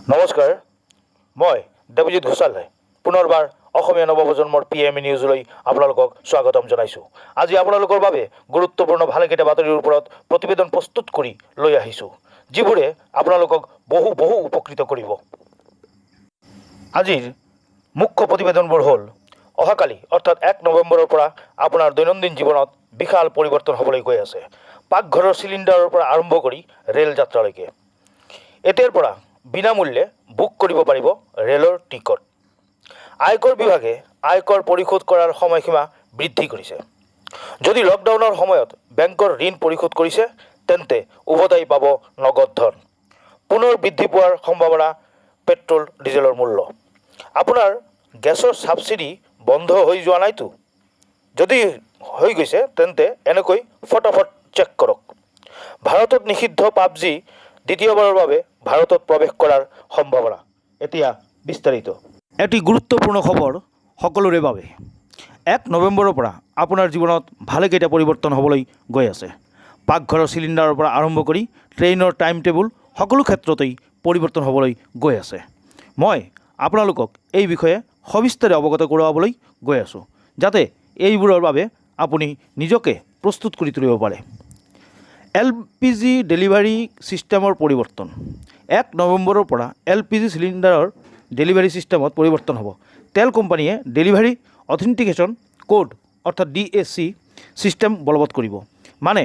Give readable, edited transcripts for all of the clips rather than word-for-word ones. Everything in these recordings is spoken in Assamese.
নমস্কাৰ, মই দেৱজিৎ ঘোষালে পুনৰবাৰ অসমীয়া নৱপ্ৰজন্মৰ PME নিউজলৈ আপোনালোকক স্বাগতম জনাইছোঁ। আজি আপোনালোকৰ বাবে গুৰুত্বপূৰ্ণ ভালেকেইটা বাতৰিৰ ওপৰত প্ৰতিবেদন প্ৰস্তুত কৰি লৈ আহিছোঁ, যিবোৰে আপোনালোকক বহু উপকৃত কৰিব। আজিৰ মুখ্য প্ৰতিবেদনবোৰ হ'ল অহাকালি অৰ্থাৎ 1 নৱেম্বৰৰ পৰা আপোনাৰ দৈনন্দিন জীৱনত বিশাল পৰিৱৰ্তন হ'বলৈ গৈ আছে। পাকঘৰৰ চিলিণ্ডাৰৰ পৰা আৰম্ভ কৰি ৰেল যাত্ৰালৈকে এতিয়াৰ পৰা বিনামূল্যে বুক কৰিব পাৰিব ৰেলৰ টিকট। আয়কৰ বিভাগে আয়কৰ পৰিশোধ কৰাৰ সময়সীমা বৃদ্ধি কৰিছে। যদি লকডাউনৰ সময়ত বেংকৰ ঋণ পৰিশোধ কৰিছে তেন্তে উভতাই পাব নগদ ধন। পুনৰ বৃদ্ধি পোৱাৰ সম্ভাৱনা পেট্ৰল ডিজেলৰ মূল্য। আপোনাৰ গেছৰ ছাবচিডি বন্ধ হৈ যোৱা নাইতো? যদি হৈ গৈছে তেন্তে এনেকৈ ফটাফট চেক কৰক। ভাৰতত নিষিদ্ধ পাবজি দ্বিতীয়বাৰৰ বাবে ভাৰতত প্ৰৱেশ কৰাৰ সম্ভাৱনা। এতিয়া বিস্তাৰিত এটি গুৰুত্বপূৰ্ণ খবৰ সকলোৰে বাবে। 1 নৱেম্বৰৰ পৰা আপোনাৰ জীৱনত ভালেকেইটা পৰিৱৰ্তন হ'বলৈ গৈ আছে। পাকঘৰৰ চিলিণ্ডাৰৰ পৰা আৰম্ভ কৰি ট্ৰেইনৰ টাইম টেবুল সকলো ক্ষেত্ৰতেই পৰিৱৰ্তন হ'বলৈ গৈ আছে। মই আপোনালোকক এই বিষয়ে সবিস্তাৰে অৱগত কৰোৱাবলৈ গৈ আছোঁ, যাতে এইবোৰৰ বাবে আপুনি নিজকে প্ৰস্তুত কৰি তুলিব পাৰে। LPG ডেলিভাৰী ছিষ্টেমৰ পৰিৱৰ্তন। 1 নৱেম্বৰৰ পৰা LPG চিলিণ্ডাৰৰ ডেলিভাৰী ছিষ্টেমত পৰিৱৰ্তন হ'ব। তেল কোম্পানীয়ে ডেলিভাৰী অথেণ্টিকেশ্যন কোড অৰ্থাৎ DAC ছিষ্টেম বলবৎ কৰিব। মানে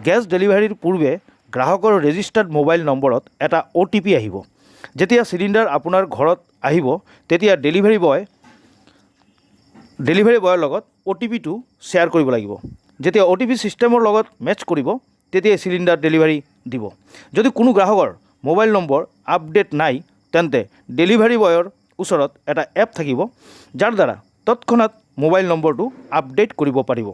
গেছ ডেলিভাৰীৰ পূৰ্বে গ্ৰাহকৰ ৰেজিষ্টাৰ্ড মোবাইল নম্বৰত এটা OTP আহিব। যেতিয়া চিলিণ্ডাৰ আপোনাৰ ঘৰত আহিব তেতিয়া ডেলিভাৰী বয়ৰ লগত OTPটো শ্বেয়াৰ কৰিব লাগিব। যেতিয়া OTP ছিষ্টেমৰ লগত মেচ কৰিব তেতিয়া চিলিণ্ডাৰ ডেলিভাৰী দিব। যদি কোনো গ্ৰাহকৰ মোবাইল নম্বৰ আপডেট নাই তেন্তে ডেলিভাৰী বয়ৰ ওচৰত এটা এপ থাকিব, যাৰ দ্বাৰা তৎক্ষণাত মোবাইল নম্বৰটো আপডেট কৰিব পাৰিব।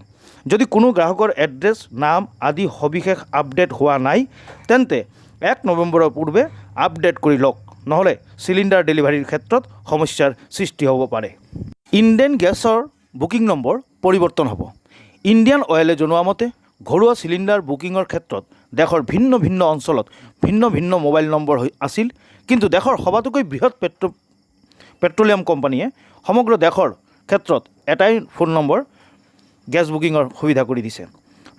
যদি কোনো গ্ৰাহকৰ এড্ৰেছ, নাম আদি সবিশেষ আপডেট হোৱা নাই তেন্তে 1 নৱেম্বৰৰ পূৰ্বে আপডেট কৰি লওক, নহ'লে চিলিণ্ডাৰ ডেলিভাৰীৰ ক্ষেত্ৰত সমস্যাৰ সৃষ্টি হ'ব পাৰে। ইণ্ডেন গেছৰ বুকিং নম্বৰ পৰিৱৰ্তন হ'ব। ইণ্ডিয়ান অইলে জনোৱা মতে ঘৰুৱা চিলিণ্ডাৰ বুকিঙৰ ক্ষেত্ৰত দেশৰ ভিন্ন অঞ্চলত ভিন্ন মোবাইল নম্বৰ আছিল, কিন্তু দেশৰ সবাতোকৈ বৃহৎ পেট্ৰলিয়াম কোম্পানীয়ে সমগ্ৰ দেশৰ ক্ষেত্ৰত এটাই ফোন নম্বৰ গেছ বুকিঙৰ সুবিধা কৰি দিছে।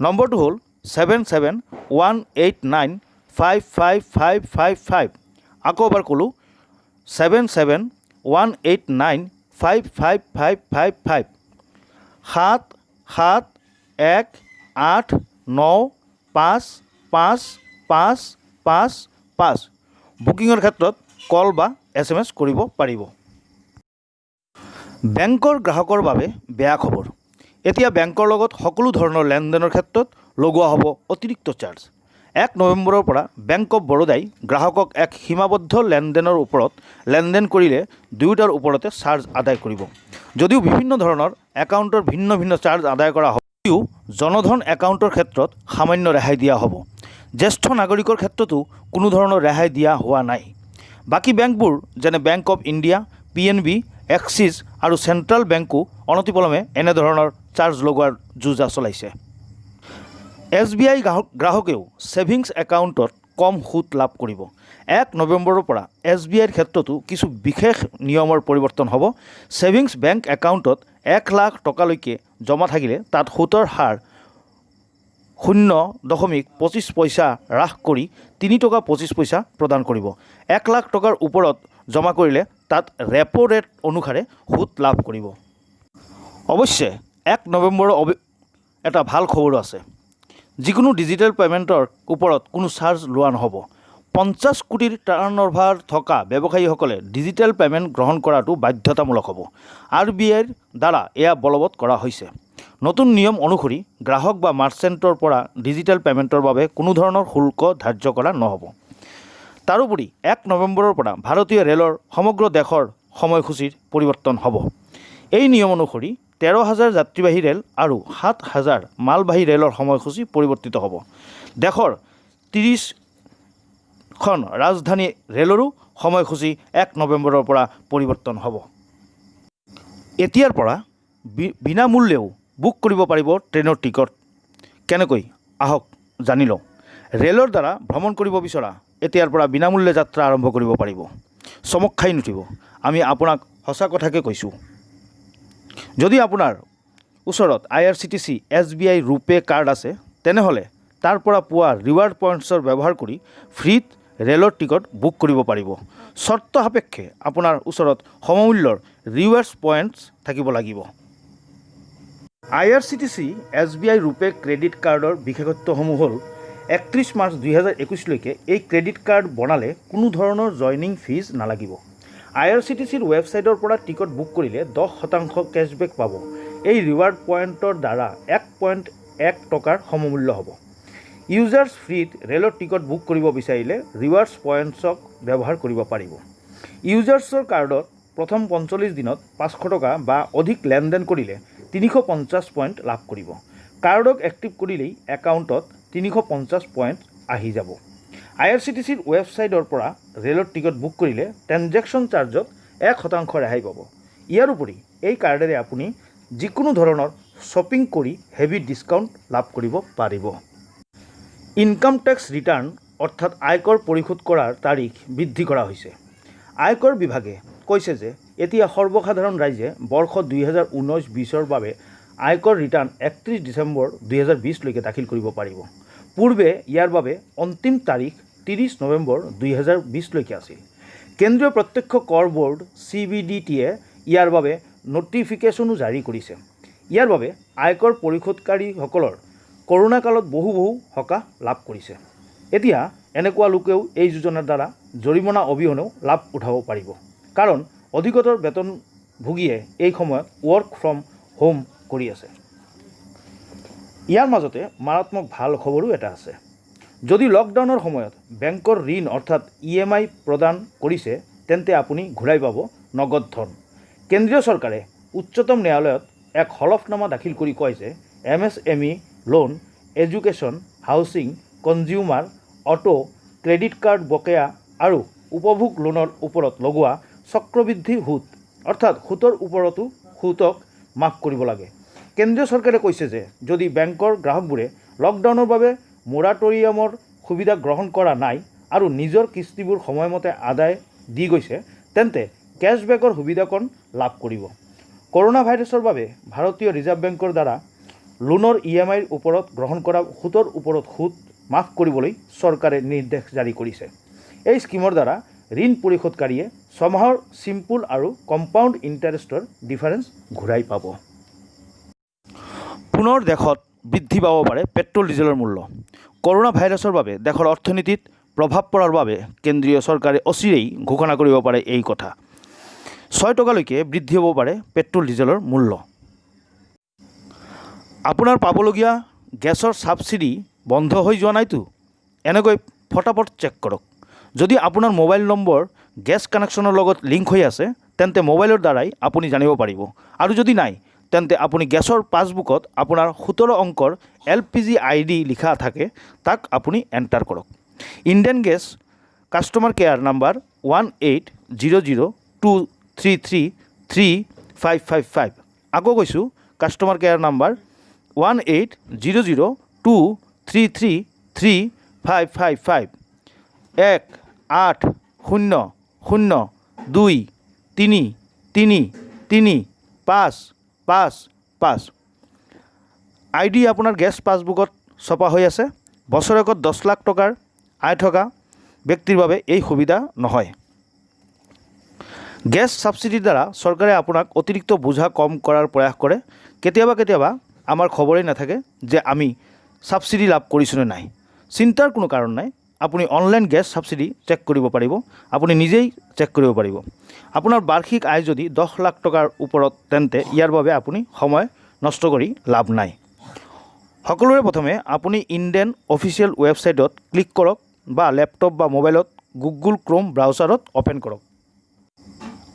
নম্বৰটো হ'ল 7718955555। আকৌ এবাৰ ক'লোঁ 7718955555। 7718955555। বুকিঙৰ ক্ষেত্ৰত কল বা SMS কৰিব পাৰিব। বেংকৰ গ্ৰাহকৰ বাবে বেয়া খবৰ। এতিয়া বেংকৰ লগত সকলো ধৰণৰ লেনদেনৰ ক্ষেত্ৰত লগোৱা হ'ব অতিৰিক্ত চাৰ্জ। 1 নৱেম্বৰৰ পৰা বেংক অৱ বৰোদাই গ্ৰাহকক এক সীমাবদ্ধ লেনদেনৰ ওপৰত লেনদেন কৰিলে দুয়োটাৰ ওপৰতে চাৰ্জ আদায় কৰিব। যদিও বিভিন্ন ধৰণৰ একাউণ্টৰ ভিন্ন চাৰ্জ আদায় কৰা হ'ব, যদিও জনধন একাউণ্টৰ ক্ষেত্ৰত সামান্য ৰেহাই দিয়া হ'ব। জ্যেষ্ঠ নাগৰিকৰ ক্ষেত্ৰতো কোনো ধৰণৰ ৰেহাই দিয়া হোৱা নাই। বাকী বেংকবোৰ যেনে bank of India, PNB, axis আৰু চেণ্ট্ৰেল বেংকো অনতিপলমে এনেধৰণৰ চাৰ্জ লগোৱাৰ যোজা চলাইছে। SBI গ্ৰাহকেও ছেভিংছ একাউণ্টত কম সুত লাভ কৰিব। 1 নৱেম্বৰৰ পৰা SBIৰ ক্ষেত্ৰতো কিছু বিশেষ নিয়মৰ পৰিৱৰ্তন হ'ব। ছেভিংছ বেংক একাউণ্টত 1 লাখ টকালৈকে জমা থাকিলে তাত সুতৰ হাৰ 0.25 পইচা হ্ৰাস কৰি 3 টকা 25 পইচা প্ৰদান কৰিব। 1 লাখ টকাৰ ওপৰত জমা কৰিলে তাত ৰেপো ৰেট অনুসাৰে সুত লাভ কৰিব। অৱশ্যে 1 নৱেম্বৰৰ এটা ভাল খবৰো আছে। যিকোনো ডিজিটেল পে'মেণ্টৰ ওপৰত কোনো চাৰ্জ লোৱা নহ'ব। 50 কোটিৰ টাৰ্ণঅভাৰ থকা ব্যৱসায়ীসকলে ডিজিটেল পে'মেণ্ট গ্ৰহণ কৰাটো বাধ্যতামূলক হ'ব। RBIৰ দ্বাৰা এয়া বলবৎ কৰা হৈছে। নতুন নিয়ম অনুসৰি গ্ৰাহক বা মাৰ্চেণ্টৰ পৰা ডিজিটেল পে'মেণ্টৰ বাবে কোনো ধৰণৰ শুল্ক ধাৰ্য কৰা নহ'ব। তাৰোপৰি 1 নৱেম্বৰৰ পৰা ভাৰতীয় ৰেলৰ সমগ্ৰ দেশৰ সময়সূচীৰ পৰিৱৰ্তন হ'ব। এই নিয়ম অনুসৰি 13,000 যাত্ৰীবাহী ৰেল আৰু 7,000 মালবাহী ৰেলৰ সময়সূচী পৰিৱৰ্তিত হ'ব। দেশৰ 30খন ৰাজধানী ৰেলৰো সময়সূচী 1 নৱেম্বৰৰ পৰা পৰিৱৰ্তন হ'ব। এতিয়াৰ পৰা বিনামূল্যেও বুক কৰিব পাৰিব ট্ৰেইনৰ টিকট। কেনেকৈ আহক জানি লওঁ। ৰেলৰ দ্বাৰা ভ্ৰমণ কৰিব বিচৰা এতিয়াৰ পৰা বিনামূল্যে যাত্ৰা আৰম্ভ কৰিব পাৰিব। চমক খাই নুঠিব। আমি আপোনাক সঁচা কথাকে কৈছোঁ। যদি আপোনাৰ ওচৰত IRCTC SBI ৰুপে কাৰ্ড আছে তেনেহ'লে তাৰ পৰা পোৱা ৰিৱাৰ্ড পইণ্টছৰ ব্যৱহাৰ কৰি ফ্ৰীত ৰেলৰ টিকট বুক কৰিব পাৰিব। চৰ্ত সাপেক্ষে আপোনাৰ ওচৰত সমমূল্যৰ ৰিৱাৰ্ডছ পইণ্টছ থাকিব লাগিব। IRCTC SBI ৰুপে ক্ৰেডিট কাৰ্ডৰ বিশেষত্বসমূহ হ'ল 31 মাৰ্চ 2021লৈকে এই ক্ৰেডিট কাৰ্ড বনালে কোনো ধৰণৰ জইনিং ফিজ নালাগিব। IRCTCৰ ৱেবছাইটৰ পৰা টিকট বুক কৰিলে 10% কেছবেক পাব। এই ৰিৱাৰ্ড পইণ্টৰ দ্বাৰা 1.1 টকাৰ সমমূল্য হ'ব। ইউজাৰ্ছ ফ্ৰীত ৰেলৰ টিকট বুক কৰিব বিচাৰিলে ৰিৱাৰ্ডছ পইণ্টছক ব্যৱহাৰ কৰিব পাৰিব। ইউজাৰ্ছৰ কাৰ্ডত প্ৰথম 45 দিনত 500 টকা বা অধিক লেনদেন কৰিলে 350 পইণ্ট লাভ কৰিব। কাৰ্ডক এক্টিভ কৰিলেই একাউণ্টত 350 পইণ্ট আহি যাব। IRCTCৰ ৱেবছাইটৰ পৰা ৰেলৰ টিকট বুক কৰিলে ট্ৰেনজেকশ্যন চাৰ্জত 1% ৰেহাই পাব। ইয়াৰ উপৰি এই কাৰ্ডেৰে আপুনি যিকোনো ধৰণৰ শ্বপিং কৰি হেভি ডিছকাউণ্ট লাভ কৰিব পাৰিব। ইনকাম টেক্স ৰিটাৰ্ণ অৰ্থাৎ আয়কৰ পৰিশোধ কৰাৰ তাৰিখ বৃদ্ধি কৰা হৈছে। আয়কৰ বিভাগে কৈছে যে এতিয়া সৰ্বসাধাৰণ ৰাইজে বৰ্ষ 2019-20ৰ বাবে আয়কৰ ৰিটাৰ্ণ 31 ডিচেম্বৰ 2020লৈকে দাখিল কৰিব পাৰিব। পূৰ্বে ইয়াৰ বাবে অন্তিম তাৰিখ 30 নৱেম্বৰ 2020লৈকে আছিল। কেন্দ্ৰীয় প্ৰত্যক্ষ কৰ ব'ৰ্ড CBDT-য়ে ইয়াৰ বাবে নটিফিকেশ্যনো জাৰি কৰিছে। ইয়াৰ বাবে আয়কৰ পৰিশোধকাৰীসকলৰ কৰোণা কালত বহু সকাহ লাভ কৰিছে। এতিয়া এনেকুৱা লোকেও এই যোজনাৰ দ্বাৰা জৰিমনা অবিহনেও লাভ উঠাব পাৰিব। কাৰণ অধিকতৰ বেতনভোগীয়ে এই সময়ত ৱৰ্ক ফ্ৰম হোম কৰি আছে। ইয়াৰ মাজতে মাৰাত্মক ভাল খবৰো এটা আছে। যদি লকডাউনৰ সময়ত বেংকৰ ঋণ অৰ্থাৎ EMI প্ৰদান কৰিছে তেন্তে আপুনি ঘূৰাই পাব নগদ ধন। কেন্দ্ৰীয় চৰকাৰে উচ্চতম ন্যায়ালয়ত এক হলফনামা দাখিল কৰি কয় যে MSME loan, education, housing, consumer, auto, credit card বকেয়া আৰু উপভোগ লোনৰ ওপৰত লগোৱা চক্ৰবৃদ্ধি সুত অৰ্থাৎ সুতৰ ওপৰতো সুতক মাফ কৰিব লাগে। কেন্দ্ৰীয় চৰকাৰে কৈছে যে যদি বেংকৰ গ্ৰাহকবোৰে লকডাউনৰ বাবে মোৰাটৰিয়ামৰ সুবিধা গ্ৰহণ কৰা নাই আৰু নিজৰ কিস্তিবোৰ সময়মতে আদায় দি গৈছে তেন্তে কেছবেকৰ সুবিধাকণ লাভ কৰিব। কৰোণা ভাইৰাছৰ বাবে ভাৰতীয় ৰিজাৰ্ভ বেংকৰ দ্বাৰা লোনৰ EMIৰ ওপৰত গ্ৰহণ কৰা সুতৰ ওপৰত সুত মাফ কৰিবলৈ চৰকাৰে নিৰ্দেশ জাৰি কৰিছে। এই স্কিমৰ দ্বাৰা ঋণ পৰিশোধকাৰীয়ে 6 মাহৰ চিম্পুল আৰু কম্পাউণ্ড ইণ্টাৰেষ্টৰ ডিফাৰেঞ্চ ঘূৰাই পাব। পুনৰ দেশত বৃদ্ধি পাব পাৰে পেট্ৰল ডিজেলৰ মূল্য। কৰোণা ভাইৰাছৰ বাবে দেশৰ অৰ্থনীতিত প্ৰভাৱ পৰাৰ বাবে কেন্দ্ৰীয় চৰকাৰে অচিৰেই ঘোষণা কৰিব পাৰে এই কথা। 6 টকালৈকে বৃদ্ধি হ'ব পাৰে পেট্ৰল ডিজেলৰ মূল্য। আপোনাৰ পাবলগীয়া গেছৰ ছাবচিডি বন্ধ হৈ যোৱা নাইতো? এনেকৈ ফটাফট চেক কৰক। যদি আপোনাৰ মোবাইল নম্বৰ গেছ কানেকশ্যনৰ লগত লিংক হৈ আছে তেন্তে মোবাইলৰ দ্বাৰাই আপুনি জানিব পাৰিব। আৰু যদি নাই তেন্তে আপুনি গেছৰ পাছবুকত আপোনাৰ 17 অংকৰ LPG ID লিখা থাকে তাক আপুনি এণ্টাৰ কৰক। Indian gas customer care number 180023333555। আকৌ কৈছোঁ কাষ্টমাৰ কেয়াৰ নাম্বাৰ 180023333555 1-800-2-3-3-555। ID আপোনাৰ গেছ পাছবুকত ছপা হৈ আছে। বছৰেকত 10 লাখ টকাৰ আয় থকা ব্যক্তিৰ বাবে এই সুবিধা নহয়। গেছ ছাবচিডিৰ দ্বাৰা চৰকাৰে আপোনাক অতিৰিক্ত বোঝা কম কৰাৰ প্ৰয়াস কৰে। কেতিয়াবা আমাৰ খবৰেই নাথাকে যে আমি ছাবচিডি লাভ কৰিছোঁ নে নাই। চিন্তাৰ কোনো কাৰণ নাই। আপুনি অনলাইন গেছ ছাবচিডি চেক কৰিব পাৰিব। আপুনি নিজেই চেক কৰিব পাৰিব। আপোনাৰ বাৰ্ষিক আয় যদি 10 লাখ টকাৰ ওপৰত তেন্তে ইয়াৰ বাবে আপুনি সময় নষ্ট কৰি লাভ নাই। সকলোৰে প্ৰথমে আপুনি ইণ্ডিয়ান অফিচিয়েল ৱেবছাইটত ক্লিক কৰক বা লেপটপ বা মোবাইলত গুগল ক্ৰোম ব্ৰাউজাৰত অ'পেন কৰক।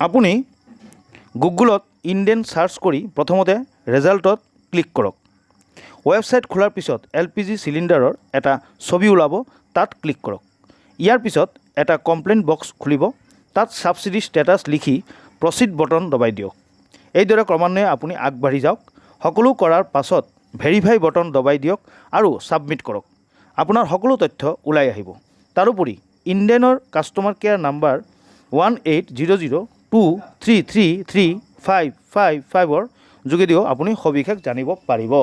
আপুনি গুগলত ইণ্ডিয়ান চাৰ্চ কৰি প্ৰথমতে ৰেজাল্টত ক্লিক কৰক। ৱেবছাইট খোলাৰ পিছত LPG চিলিণ্ডাৰৰ এটা ছবি ওলাব, তাত ক্লিক কৰক। ইয়াৰ পিছত এটা কমপ্লেইন বক্স খুলিব, তাত ছাবচিডি ষ্টেটাছ লিখি প্ৰচিড বটন দবাই দিয়ক। এইদৰে ক্ৰমান্বয়ে আপুনি আগবাঢ়ি যাওক। সকলো কৰাৰ পাছত ভেৰিফাই বটন দবাই দিয়ক আৰু ছাবমিট কৰক। আপোনাৰ সকলো তথ্য ওলাই আহিব। তাৰোপৰি ইণ্ডিয়ানৰ কাষ্টমাৰ কেয়াৰ নাম্বাৰ 180023333555 যোগেদিও আপুনি সবিশেষ জানিব পাৰিব।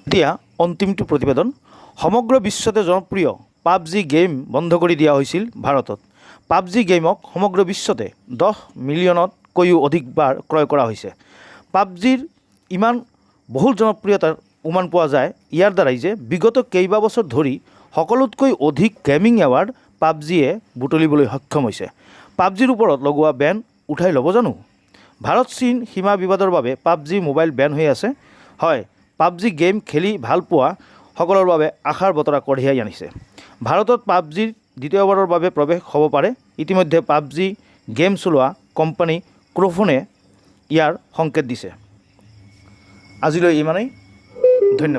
এতিয়া অন্তিমটো প্ৰতিবেদন। সমগ্ৰ বিশ্বতে জনপ্ৰিয় পাবজি গেম বন্ধ কৰি দিয়া হৈছিল ভাৰতত। পাবজি গেমক সমগ্ৰ বিশ্বতে 10 মিলিয়নতকৈও অধিকবাৰ ক্ৰয় কৰা হৈছে। পাবজিৰ ইমান বহুল জনপ্ৰিয়তাৰ উমান পোৱা যায় ইয়াৰ দ্বাৰাই যে বিগত কেইবা বছৰ ধৰি সকলোতকৈ অধিক গেমিং এৱাৰ্ড পাবজিয়ে বুটলিবলৈ সক্ষম হৈছে। পাবজিৰ ওপৰত লগোৱা বেন উঠাই ল'ব জানো? ভাৰত চীন সীমা বিবাদৰ বাবে পাবজি মোবাইল বেন হৈ আছে। হয়, পাবজি গেম খেলি ভাল পোৱা সকলৰ বাবে আশাৰ বতৰা কঢ়িয়াই আনিছে। ভাৰতত পাবজিৰ দ্বিতীয়বাৰৰ বাবে প্ৰৱেশ হ'ব পাৰে। ইতিমধ্যে পাবজি গেম চলোৱা কোম্পানী ক্ৰ'ফোনে ইয়াৰ সংকেত দিছে। আজিলৈ ইমানেই।